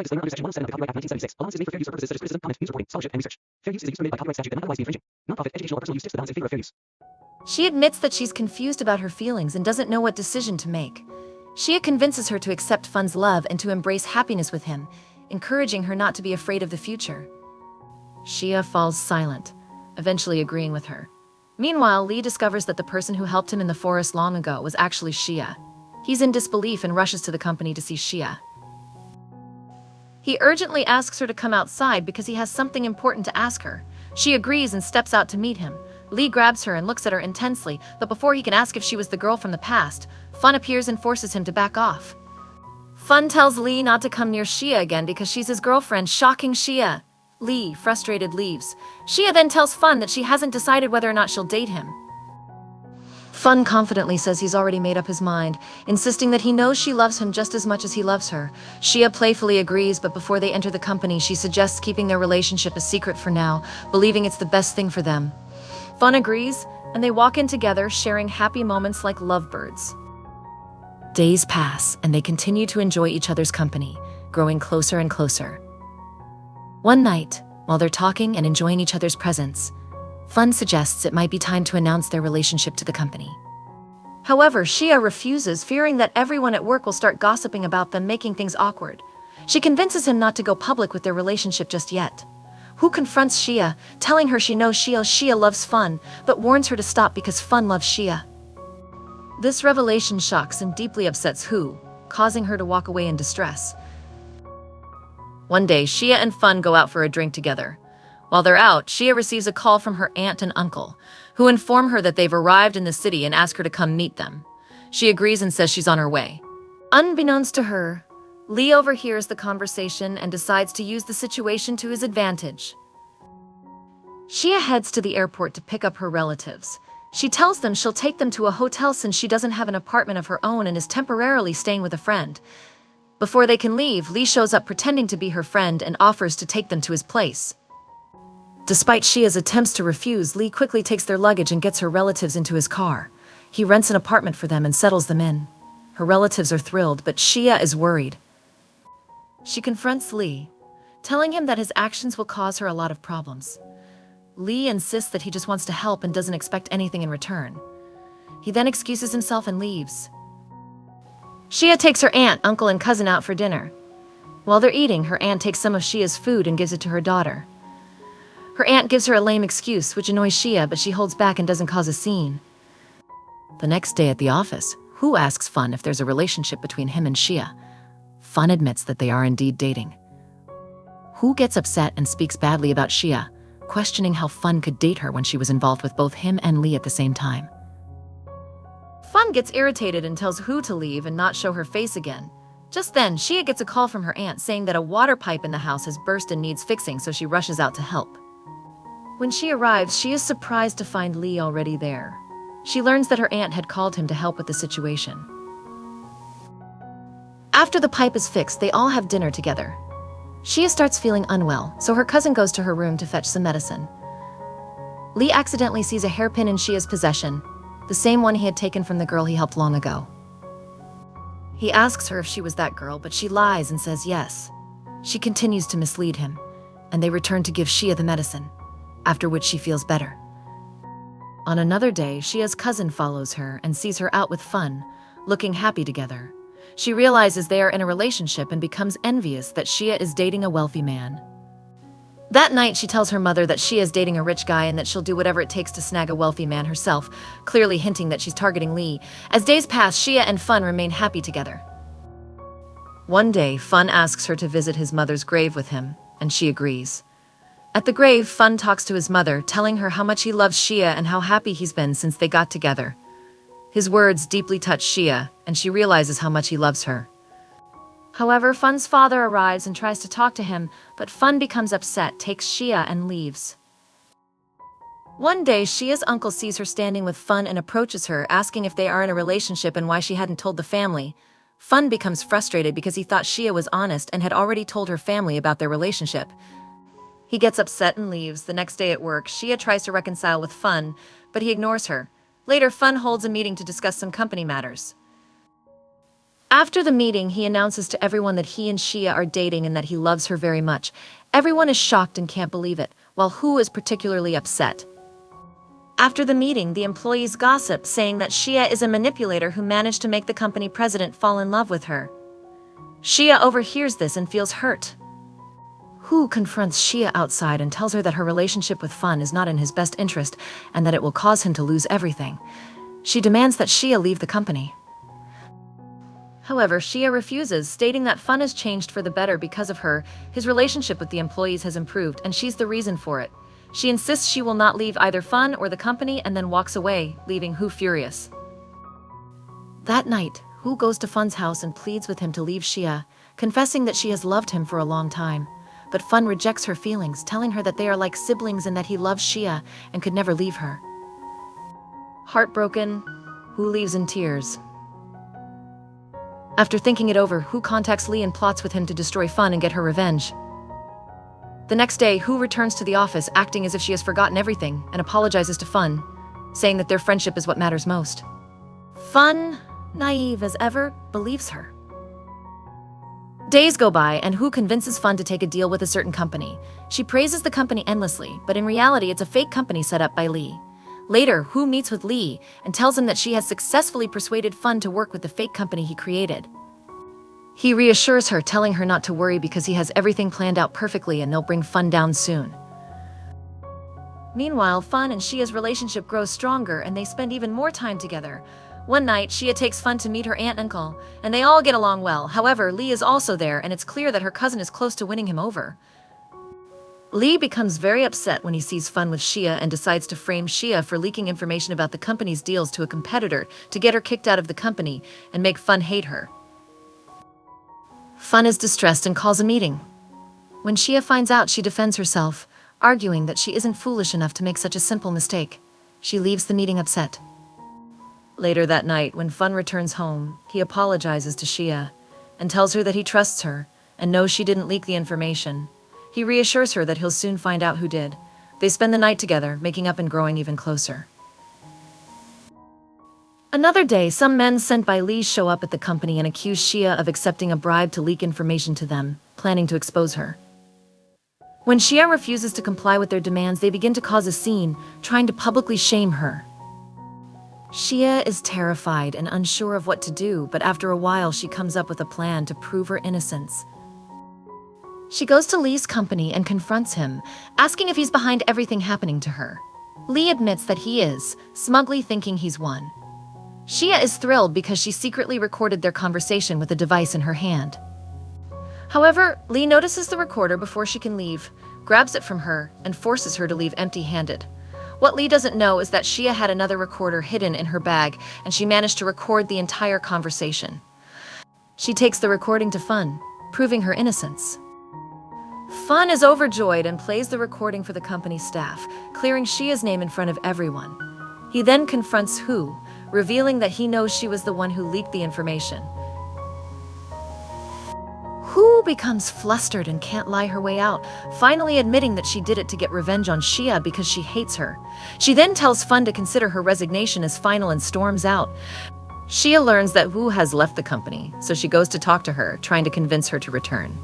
Disclaimer under Section 107 of the Copyright Act 1976. All use is made for fair use for purposes such as criticism, comment, news reporting, scholarship, and research. Fair use is a use permitted by copyright statute that might otherwise be infringing. Non-profit, educational, or personal use tips the balance in favor of fair use. She admits that she's confused about her feelings and doesn't know what decision to make. Shia convinces her to accept Fun's love and to embrace happiness with him, encouraging her not to be afraid of the future. Shia falls silent, eventually agreeing with her. Meanwhile, Lee discovers that the person who helped him in the forest long ago was actually Shia. He's in disbelief and rushes to the company to see Shia. He urgently asks her to come outside because he has something important to ask her. She agrees and steps out to meet him. Lee grabs her and looks at her intensely, but before he can ask if she was the girl from the past, Fun appears and forces him to back off. Fun tells Lee not to come near Shia again because she's his girlfriend, shocking Shia. Lee, frustrated, leaves. Shia then tells Fun that she hasn't decided whether or not she'll date him. Fun confidently says he's already made up his mind, insisting that he knows she loves him just as much as he loves her. Shia playfully agrees, but before they enter the company, she suggests keeping their relationship a secret for now, believing it's the best thing for them. Fun agrees, and they walk in together, sharing happy moments like lovebirds. Days pass, and they continue to enjoy each other's company, growing closer and closer. One night, while they're talking and enjoying each other's presence, Fun suggests it might be time to announce their relationship to the company. However, Shia refuses, fearing that everyone at work will start gossiping about them, making things awkward. She convinces him not to go public with their relationship just yet. Hu confronts Shia, telling her she knows Shia loves Fun, but warns her to stop because Fun loves Shia. This revelation shocks and deeply upsets Hu, causing her to walk away in distress. One day, Shia and Fun go out for a drink together. While they're out, Shia receives a call from her aunt and uncle, who inform her that they've arrived in the city and ask her to come meet them. She agrees and says she's on her way. Unbeknownst to her, Lee overhears the conversation and decides to use the situation to his advantage. Shia heads to the airport to pick up her relatives. She tells them she'll take them to a hotel since she doesn't have an apartment of her own and is temporarily staying with a friend. Before they can leave, Lee shows up pretending to be her friend and offers to take them to his place. Despite Shia's attempts to refuse, Lee quickly takes their luggage and gets her relatives into his car. He rents an apartment for them and settles them in. Her relatives are thrilled, but Shia is worried. She confronts Lee, telling him that his actions will cause her a lot of problems. Lee insists that he just wants to help and doesn't expect anything in return. He then excuses himself and leaves. Shia takes her aunt, uncle, and cousin out for dinner. While they're eating, her aunt takes some of Shia's food and gives it to her daughter. Her aunt gives her a lame excuse, which annoys Shia, but she holds back and doesn't cause a scene. The next day at the office, Hu asks Fun if there's a relationship between him and Shia. Fun admits that they are indeed dating. Hu gets upset and speaks badly about Shia, questioning how Fun could date her when she was involved with both him and Lee at the same time. Fun gets irritated and tells Hu to leave and not show her face again. Just then, Shia gets a call from her aunt saying that a water pipe in the house has burst and needs fixing, so she rushes out to help. When she arrives, she is surprised to find Lee already there. She learns that her aunt had called him to help with the situation. After the pipe is fixed, they all have dinner together. Shia starts feeling unwell, so her cousin goes to her room to fetch some medicine. Lee accidentally sees a hairpin in Shia's possession, the same one he had taken from the girl he helped long ago. He asks her if she was that girl, but she lies and says yes. She continues to mislead him, and they return to give Shia the medicine, after which she feels better. On another day, Shia's cousin follows her and sees her out with Fun, looking happy together. She realizes they are in a relationship and becomes envious that Shia is dating a wealthy man. That night, she tells her mother that Shia is dating a rich guy and that she'll do whatever it takes to snag a wealthy man herself, clearly hinting that she's targeting Lee. As days pass, Shia and Fun remain happy together. One day, Fun asks her to visit his mother's grave with him, and she agrees. At the grave, Fun talks to his mother, telling her how much he loves Shia and how happy he's been since they got together. His words deeply touch Shia, and she realizes how much he loves her. However, Fun's father arrives and tries to talk to him, but Fun becomes upset, takes Shia, and leaves. One day, Shia's uncle sees her standing with Fun and approaches her, asking if they are in a relationship and why she hadn't told the family. Fun becomes frustrated because he thought Shia was honest and had already told her family about their relationship. He gets upset and leaves. The next day at work, Shia tries to reconcile with Fun, but he ignores her. Later, Fun holds a meeting to discuss some company matters. After the meeting, he announces to everyone that he and Shia are dating and that he loves her very much. Everyone is shocked and can't believe it, while Hu is particularly upset. After the meeting, the employees gossip, saying that Shia is a manipulator who managed to make the company president fall in love with her. Shia overhears this and feels hurt. Hu confronts Shia outside and tells her that her relationship with Fun is not in his best interest and that it will cause him to lose everything. She demands that Shia leave the company. However, Shia refuses, stating that Fun has changed for the better because of her. His relationship with the employees has improved, and she's the reason for it. She insists she will not leave either Fun or the company and then walks away, leaving Hu furious. That night, Hu goes to Fun's house and pleads with him to leave Shia, confessing that she has loved him for a long time. But Fun rejects her feelings, telling her that they are like siblings and that he loves Shia and could never leave her. Heartbroken, Hu leaves in tears. After thinking it over, Hu contacts Lee and plots with him to destroy Fun and get her revenge. The next day, Hu returns to the office, acting as if she has forgotten everything, and apologizes to Fun, saying that their friendship is what matters most. Fun, naive as ever, believes her. Days go by, and Hu convinces Fun to take a deal with a certain company. She praises the company endlessly, but in reality it's a fake company set up by Lee. Later, Hu meets with Lee and tells him that she has successfully persuaded Fun to work with the fake company he created. He reassures her, telling her not to worry because he has everything planned out perfectly and they'll bring Fun down soon. Meanwhile, Fun and Shia's relationship grows stronger and they spend even more time together. One night, Shia takes Fun to meet her aunt and uncle, and they all get along well. However, Lee is also there, and it's clear that her cousin is close to winning him over. Lee becomes very upset when he sees Fun with Shia and decides to frame Shia for leaking information about the company's deals to a competitor to get her kicked out of the company and make Fun hate her. Fun is distressed and calls a meeting. When Shia finds out, she defends herself, arguing that she isn't foolish enough to make such a simple mistake. She leaves the meeting upset. Later that night, when Fun returns home, he apologizes to Shia and tells her that he trusts her and knows she didn't leak the information. He reassures her that he'll soon find out who did. They spend the night together, making up and growing even closer. Another day, some men sent by Lee show up at the company and accuse Shia of accepting a bribe to leak information to them, planning to expose her. When Shia refuses to comply with their demands, they begin to cause a scene, trying to publicly shame her. Shia is terrified and unsure of what to do, but after a while she comes up with a plan to prove her innocence. She goes to Lee's company and confronts him, asking if he's behind everything happening to her. Lee admits that he is, smugly thinking he's won. Shia is thrilled because she secretly recorded their conversation with a device in her hand. However, Lee notices the recorder before she can leave, grabs it from her, and forces her to leave empty-handed. What Lee doesn't know is that Shia had another recorder hidden in her bag, and she managed to record the entire conversation. She takes the recording to Fun, proving her innocence. Fun is overjoyed and plays the recording for the company staff, clearing Shia's name in front of everyone. He then confronts Hu, revealing that he knows she was the one who leaked the information. Hu becomes flustered and can't lie her way out, finally admitting that she did it to get revenge on Shia because she hates her. She then tells Fun to consider her resignation as final and storms out. Shia learns that Hu has left the company, so she goes to talk to her, trying to convince her to return.